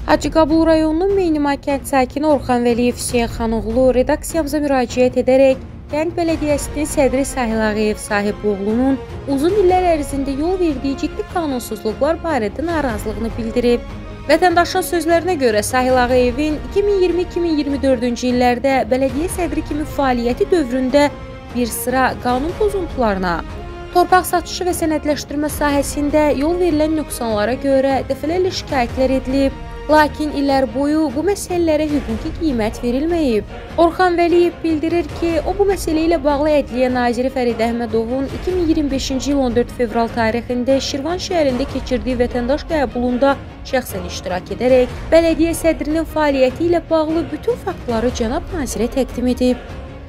Hacıqabul rayonunun Meynima kənd sakini Orxan Vəliyev Hüseyn xanoğlu redaksiyamıza müraciət edərək Kənd Bələdiyyəsinin sədri Sahil Ağayev Sahiboğlunun uzun illər ərzində yol verdiyi ciddi qanunsuzluqlar barədə narazılığını bildirib. Vətəndaşın sözlərinə görə Sahil Ağayevin 2020-2024-cü illərdə bələdiyyə sədri kimi fəaliyyəti dövründə bir sıra qanun pozuntularına, torpaq satışı və sənədləşdirmə sahəsində yol verilən nöqsanlara görə dəfələrlə şikayətlər edilib. Lakin illər boyu bu məsələlərə hüquqi qiymət verilməyib. Orxan Vəliyev bildirir ki, o bu məsələ ilə bağlı Ədliyyə Naziri Fərid Əhmədovun 2025-ci il 14 fevral tarixində Şirvan şəhərində keçirdiyi vətəndaş qəbulunda şəxsən iştirak edərək, bələdiyyə sədrinin fəaliyyəti ilə bağlı bütün faktları cənab nazirə təqdim edib.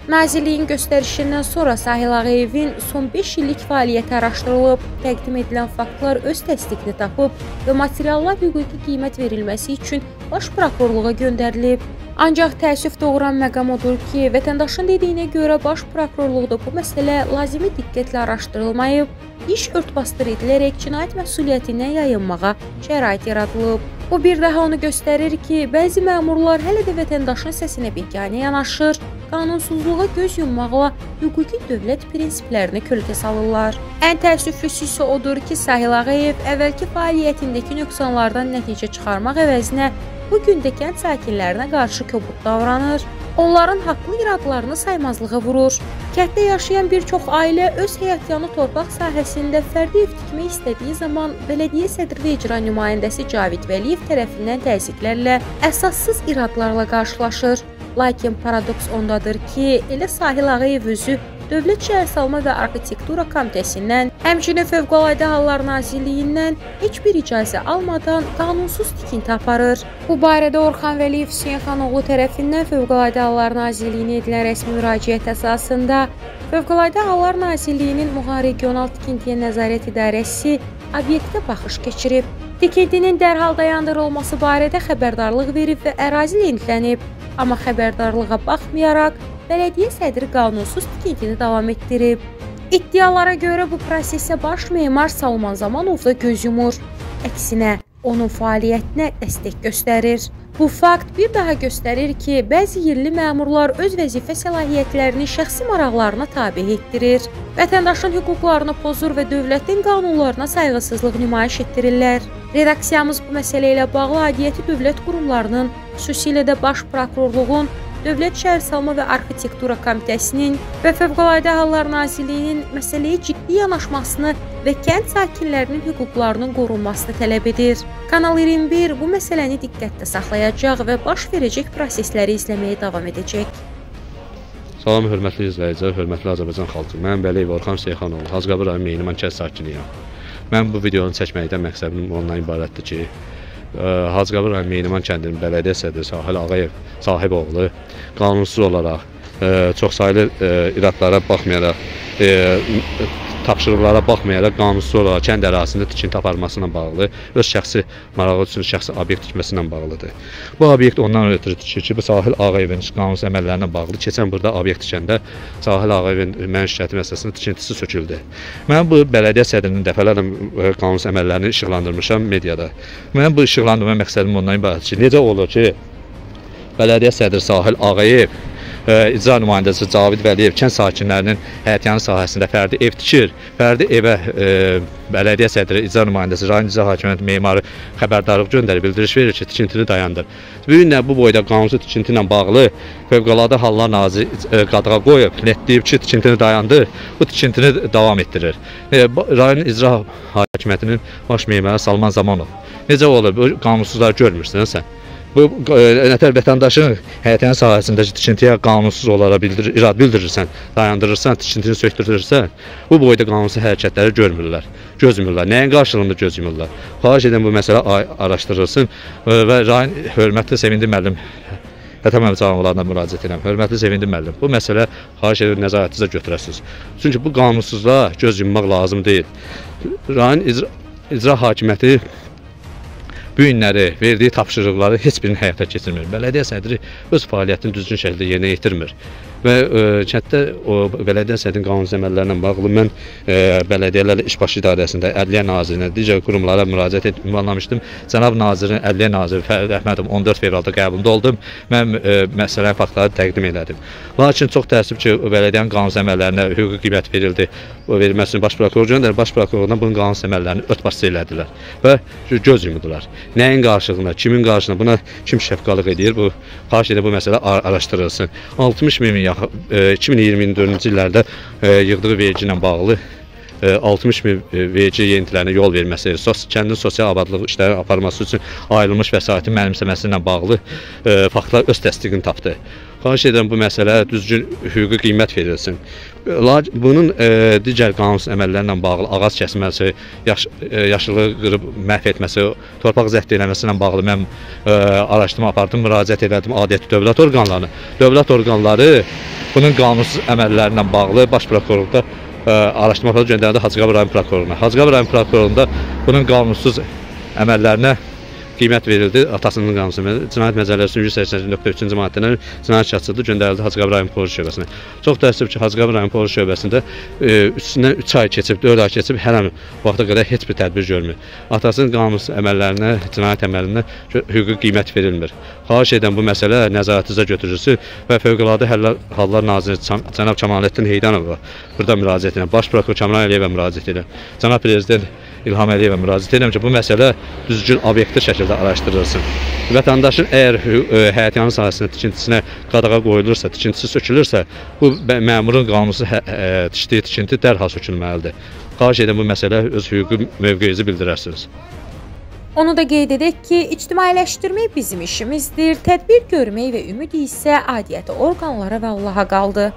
Nazirliyin göstərişindən sonra Sahil Ağayevin son 5 illik fəaliyyəti araşdırılıb, təqdim edilən faktlar öz təsdiqini tapıb və materiallar hüquqi qiymət verilməsi üçün Baş Prokurorluğa göndərilib. Ancaq təəssüf doğuran məqam odur ki, vətəndaşın dediyinə görə Baş Prokurorluqda bu məsələ lazımi diqqətlə araşdırılmayıb, iş örtbasdır edilərək cinayət məsuliyyətindən yayınmağa şərait yaradılıb. Bu bir daha onu göstərir ki, bəzi məmurlar hələ də vətəndaşın səsinə biganə yanaşır, qanunsuzluğa göz yummaqla hüquqi dövlət prinsiplərini kölgə salırlar. Ən təəssüflüsü isə odur ki, Sahil Ağayev əvvəlki fəaliyyətindəki nöqsanlardan nəticə çıxarmaq əvəzinə bu gün də kənd sakinlərinə qarşı kobud davranır, onların haqlı iradlarını saymazlığa vurur. Kənddə yaşayan bir çox ailə öz həyatyanı torpaq sahəsində fərdi ev tikmək istədiyi zaman bələdiyyə sədri və icra nümayəndəsi Cavid Vəliyev tərəfindən təzyiqlərlə, əsassız iradlarla qarşılaşır. Lakin paradoks ondadır ki, elə Sahil Ağayev özü Dövlət Şəhərsalma və Arxitektura Komitəsindən, həmçinin Fövqəladə Hallar Nazirliyindən heç bir icazə almadan qanunsuz tikinti aparır. Bu barədə Orxan Vəliyev Hüseyn xanoğlu tərəfindən Fövqəladə Hallar Nazirliyinə edilən rəsmi müraciət əsasında Fövqəladə Hallar Nazirliyinin Muğan Regional Tikintiyə Nəzarət İdarəsi obyektə baxış keçirib. Tikintinin dərhal dayandırılması barədə xəbərdarlıq verib və ərazi lentlənib. Amma xəbərdarlığa baxmayaraq, bələdiyyə sədri qanunsuz tikintini davam etdirib. İddialara görə bu prosesə baş memar Salman Zamanov da göz yumur. Əksinə, onun fəaliyyətinə dəstək göstərir. Bu fakt bir daha göstərir ki, bəzi yerli məmurlar öz vəzifə səlahiyyətlərini şəxsi maraqlarına tabe etdirir, vətəndaşın hüquqlarını pozur və dövlətin qanunlarına sayğısızlıq nümayiş etdirirlər. Redaksiyamız bu məsələ ilə bağlı aidiyyəti dövlət qurumlarının, xüsusilə də Baş Prokurorluğun, Dövlət Şəhərsalma və Arxitektura Komitəsinin və Fövqəladə Hallar Nazirliyinin məsələyə ciddi yanaşmasını və kənd sakinlərinin hüquqlarının qorunmasını tələb edir. Kanal 21 bu məsələni diqqətdə saxlayacaq və baş verəcək prosesləri izləməyə davam edəcək. Salam, hörmətli izləyicilər, hörmətli Azərbaycan xalqı. Mən Vəliyev Orxan Hüseyn xanoğlu, Hacıqabul rayonu Meynima kənd sakiniyəm. Mən bu videonu çəkməkdən məqsədim ondan ibarətdir ki, Hacıqabul rayonu Meynima kəndinin bələdiyyə sədri Sahil Ağayev Sahiboğlu qanunsuz olaraq, çoxsaylı iradlara baxmayaraq, tapşırıqlara baxmayaraq qanunsuz olaraq kənd ərazisində tikinti aparmasına bağlı, öz şəxsi marağı üçün şəxsi obyekt tikməsi ilə bağlıdır. Bu obyekt ondan ötürü tikir ki, bu Sahil Ağayevin qanunsuz əməllərinə bağlı. Keçən burada obyekt tikəndə Sahil Ağayevin mənim şikayəti məsələsində tikintisi söküldü. Mən bu bələdiyyə sədrinin dəfələrlə qanunsuz əməllərini işıqlandırmışam mediada. Mən bu işıqlandırma məqsədim ondan ibarətdir ki, necə olur ki, bələdiyyə sədri Sahil Ağayev, icra nümayəndəsi Cavid Vəliyev kənd sakinlərinin həyətyanı sahəsində fərdi ev tikir. Fərdi evə bələdiyyə sədri, icra nümayəndəsi, rayon icra hakimiyyəti memarı xəbərdarlıq göndərir, bildiriş verir ki, tikintini dayandır. Bu gün bu boyda qanunsuz tikinti ilə bağlı Fövqəladə Hallar Naziri qadağa qoyub, netləyib ki, tikintini dayandır, bu tikintini davam etdirir. Rayon icra hakimiyyətinin baş memarı Salman Zamanov. Necə olur, bu qanunsuzları görmürsən sən? Bu nətər vətəndaşın həyətyanı sahəsindəki tikintiyə qanunsuz olaraq irad bildirirsən, dayandırırsan, tikintini söktürürsən, bu boyda qanunsuz hərəkətləri görmürlər, gözmürlər. Nəyin qarşılığında gözmürlər? Xahiş edən bu məsələ araşdırılsın və rayon hörmətli Sevindim müəllim Vətən cavablarına müraciət edirəm. Hörmətli Sevindim müəllim, bu məsələ xahiş edən nəzarətinizə götürəsiniz. Çünki bu qanunsuzluğa göz yummaq lazım deyil. Rayon icra hakimiyyəti bu günləri verdiyi tapşırıqları heç birini həyata keçirmir. Bələdiyyə sədri öz fəaliyyətini düzgün şəkildə yerinə yetirmir. Və kənddə o bələdiyyə səhhətin qanun-əməlləri ilə bağlı mən bələdiyyələrlə İşbaş İdarəsində, Ədliyyə Nazirinə, digər qurumlara müraciət ünvanlamışdım. Cənab nazirin, Ədliyyə naziri Fərid Əhmədov 14 fevralda qəbulda oldum. Mən məsələnin faktları təqdim elədim. Lakin çox təəssüf ki, bələdiyyənin qanun-əməllərinə hüquqi qiymət verildi. O verilməsini baş prokuror göndərdi. Baş prokurordan bunun qanun-əməllərini örtbasız elədilər və göz yumdular. Nəyin qarşılığında, kimin qarşılığında, buna kim şəfqalıq edir? Bu xahiş edirəm bu məsələ araşdırılsın. 60 min 2024-cü illərdə yığdığı vergi ilə bağlı 60 min vergi yenilərinə yol verməsi, kəndin sosial abadlıq işləri aparması üçün ayrılmış vəsaitin mənimsəməsi ilə bağlı faktlar öz təsdiqini tapdı. Xahiş edirəm bu məsələ düzgün hüquqi qiymət verilsin. Bunun digər qanunsuz əməllərlə bağlı ağac kəsməsi, yaşıllığı qırıb məhv etməsi, torpaq zəbt eləməsi ilə bağlı mən araşdırma apardım, müraciət elədim aidiyyatı dövlət orqanlarına. Dövlət orqanları bunun qanunsuz əməllərlə bağlı baş prokurorluqda araşdırma aparıb göndərdi Hacıqabul rayon prokuroruna. Hacıqabul rayon prokurorluğunda bunun qanunsuz əməllərinə qiymət verildi. Atasının qanunsuz Cinayət Məcəlləsinin 180.3-cü maddədən cinayət işi açıldı, göndərildi Hacıqabul rayon polis şöbəsinə. Çox təəssüf ki, Hacıqabul rayon polis şöbəsində üstündən 3 ay keçib, 4 ay keçib, hər an vaxta qədər heç bir tədbir görmür. Atasının qanunsuz əməllərinə, cinayət əməlinə hüquqi qiymət verilmir. Xahiş edən bu məsələ nəzarətinizə götürülsün və Fövqəladə Hallar Naziri cənab Kamalettin Heydanova burada müraciət edirəm. Baş prokuror Kamran Əliyevə müraciət edirəm. Cənab prezident İlham Əliyevə müraciət edirəm ki, bu məsələ düzgün obyektiv şəkildə araşdırılsın. Vətəndaşın əgər həyətyanı sahəsində tikintisinə qadağa qoyulursa, tikintisi sökülürsə, bu məmurun qanunsuz tikdiyi tikinti dərhal sökülməlidir. Xahiş edirəm bu məsələ öz hüquqi mövqeyinizi bildirərsiniz. Onu da qeyd edək ki, ictimailəşdirmək bizim işimizdir, tədbir görmək və ümid isə aidiyyəti orqanlara və Allaha qaldı.